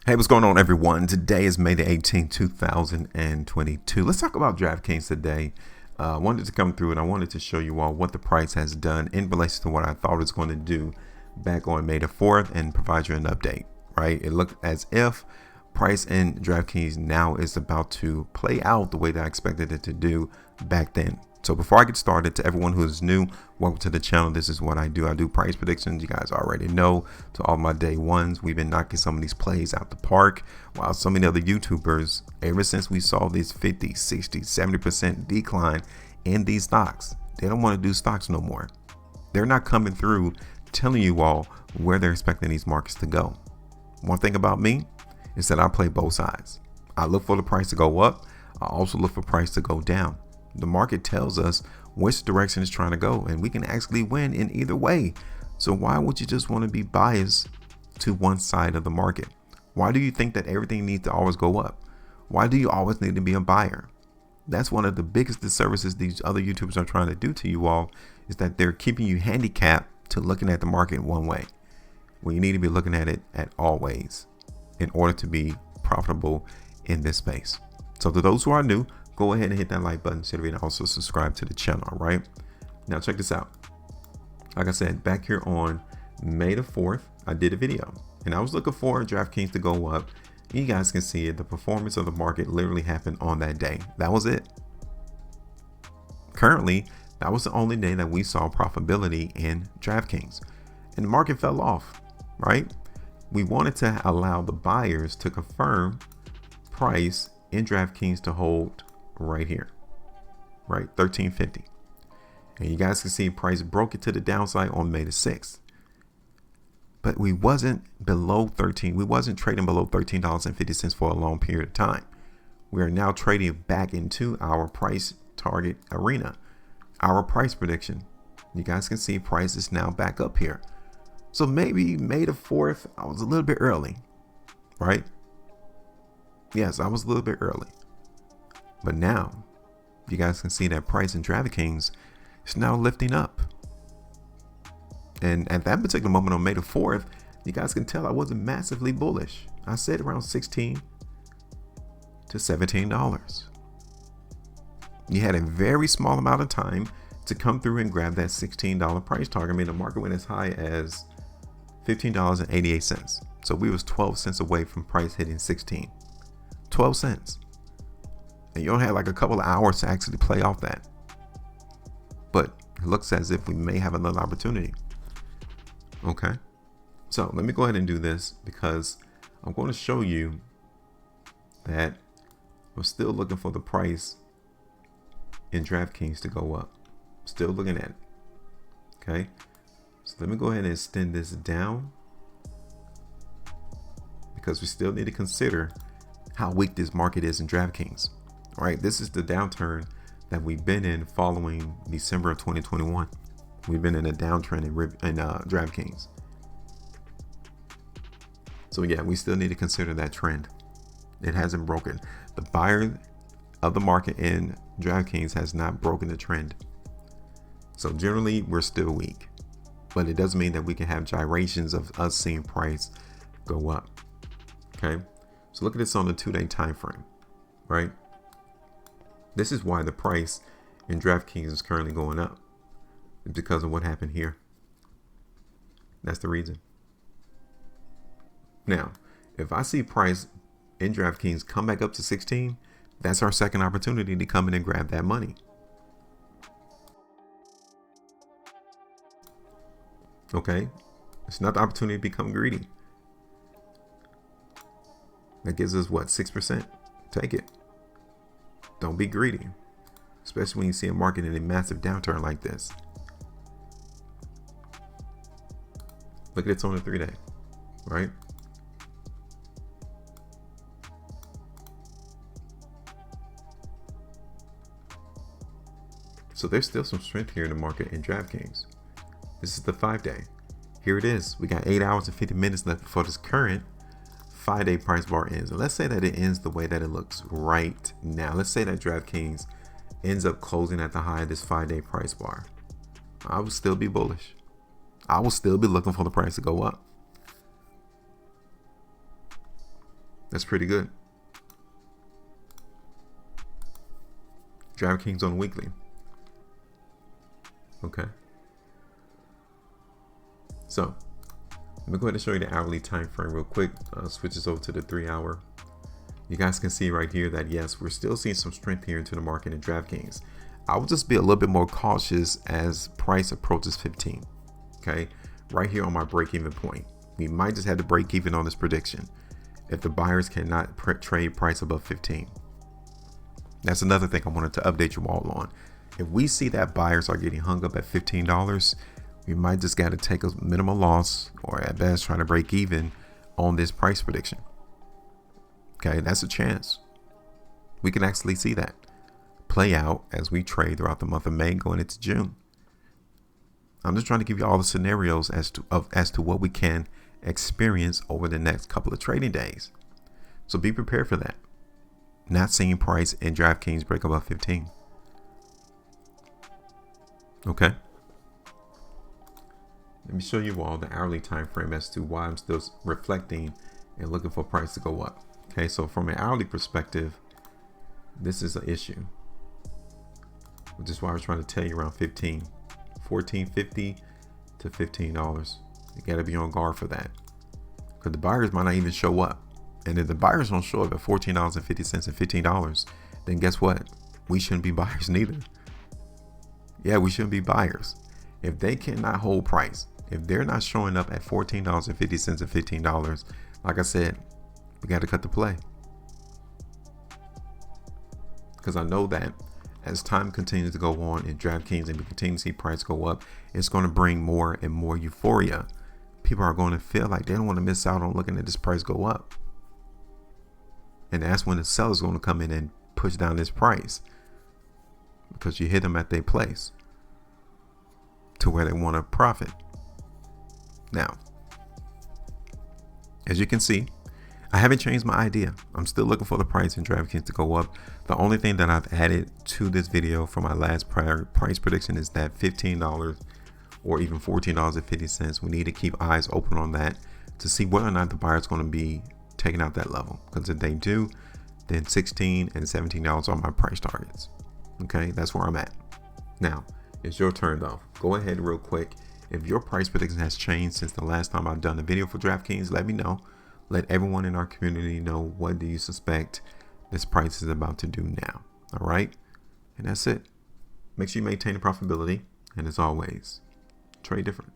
Hey, what's going on, everyone? Today is May the 18th, 2022. Let's talk about DraftKings today. I wanted to come through and I wanted to show you all what the price has done in relation to what I thought it was going to do back on May the 4th and provide you an update, right? It looked as if price in DraftKings now is about to play out the way that I expected it to do back then. So before I get started, to everyone who is new, welcome to the channel. This is what I do. I do price predictions. You guys already know. To all my day ones, we've been knocking some of these plays out the park, while so many other YouTubers, ever since we saw this 50, 60, 70% decline in these stocks, they don't want to do stocks no more. They're not coming through telling you all where they're expecting these markets to go. One thing about me is that I play both sides. I look for the price to go up. I also look for price to go down. The market tells us which direction it's trying to go, and we can actually win in either way. So why would you just want to be biased to one side of the market? Why do you think that everything needs to always go up? Why do you always need to be a buyer? That's one of the biggest disservices these other YouTubers are trying to do to you all, is that they're keeping you handicapped to looking at the market one way, when you need to be looking at it at all ways in order to be profitable in this space. So to those who are new, go ahead and hit that like button, and also subscribe to the channel. All right, now check this out. Like I said, back here on May the 4th, I did a video and I was looking for DraftKings to go up. You guys can see it. The performance of the market literally happened on that day. That was it. Currently, that was the only day that we saw profitability in DraftKings, and the market fell off, right? We wanted to allow the buyers to confirm price in DraftKings to hold right here, right, 1350, and you guys can see price broke it to the downside on May the 6th, but we wasn't below 13. We wasn't trading below $13.50 for a long period of time. We are now trading back into our price target arena, our price prediction. You guys can see price is now back up here. So maybe May the 4th, I was a little bit early, right? Yes, I was a little bit early. But now you guys can see that price in DraftKings is now lifting up. And at that particular moment on May the 4th, you guys can tell I wasn't massively bullish. I said around $16 to $17. You had a very small amount of time to come through and grab that $16 price target. I mean, the market went as high as $15.88. So we was 12 cents away from price hitting 16. 12 cents. And you only had like a couple of hours to actually play off that. But it looks as if we may have another opportunity. Okay. So let me go ahead and do this, because I'm going to show you that I'm still looking for the price in DraftKings to go up. Still looking at it. Okay. So let me go ahead and extend this down, because we still need to consider how weak this market is in DraftKings. All right, this is the downturn that we've been in following December of 2021. We've been in a downtrend in DraftKings. So yeah, we still need to consider that trend. It hasn't broken. The buyer of the market in DraftKings has not broken the trend. So generally, we're still weak, but it doesn't mean that we can have gyrations of us seeing price go up. Okay, so look at this on the 2-day time frame, right? This is why the price in DraftKings is currently going up. It's because of what happened here. That's the reason. Now, if I see price in DraftKings come back up to 16, that's our second opportunity to come in and grab that money. Okay, it's not the opportunity to become greedy. That gives us what, 6%? Take it. Don't be greedy, especially when you see a market in a massive downturn like this. Look at it on the 3-day, right? So there's still some strength here in the market in DraftKings. This is the 5-day. Here it is. We got 8 hours and 50 minutes left before this current 5-day price bar ends. And let's say that it ends the way that it looks right now. Let's say that DraftKings ends up closing at the high of this 5-day price bar. I would still be bullish. I will still be looking for the price to go up. That's pretty good. Draftkings on weekly. Okay. So let me go ahead and show you the hourly time frame real quick. Switch this over to the 3 hour. You guys can see right here that yes, we're still seeing some strength here into the market in Draftkings. I will just be a little bit more cautious as price approaches 15. Okay, right here on my break-even point, we might just have to break even on this prediction if the buyers cannot trade price above 15. That's another thing I wanted to update you all on. If we see that buyers are getting hung up at $15, we might just got to take a minimal loss, or at best trying to break even on this price prediction. Okay, that's a chance. We can actually see that play out as we trade throughout the month of May going into June. I'm just trying to give you all the scenarios as to what we can experience over the next couple of trading days. So be prepared for that. Not seeing price in Draftkings break above 15. Okay. Let me show you all the hourly time frame as to why I'm still reflecting and looking for price to go up. Okay, so from an hourly perspective, this is an issue, which is why I was trying to tell you around 15, $14.50 to $15. You got to be on guard for that, because the buyers might not even show up. And if the buyers don't show up at $14.50 and $15, then guess what? We shouldn't be buyers neither. Yeah, we shouldn't be buyers. If they cannot hold price, if they're not showing up at $14.50 and $15, like I said, we got to cut the play. Because I know that as time continues to go on in Draftkings and we continue to see price go up, it's going to bring more and more euphoria. People are going to feel like they don't want to miss out on looking at this price go up. And that's when the seller's going to come in and push down this price, because you hit them at their place to where they want to profit. Now, as you can see, I haven't changed my idea. I'm still looking for the price in Draftkings to go up. The only thing that I've added to this video from my last price prediction is that $15 or even $14.50. We need to keep eyes open on that to see whether or not the buyer is going to be taking out that level. Because if they do, then $16 and $17 are my price targets. Okay, that's where I'm at. Now, it's your turn though. Go ahead real quick. If your price prediction has changed since the last time I've done a video for Draftkings, let me know. Let everyone in our community know, what do you suspect this price is about to do now. All right. And that's it. Make sure you maintain the profitability. And as always, trade different.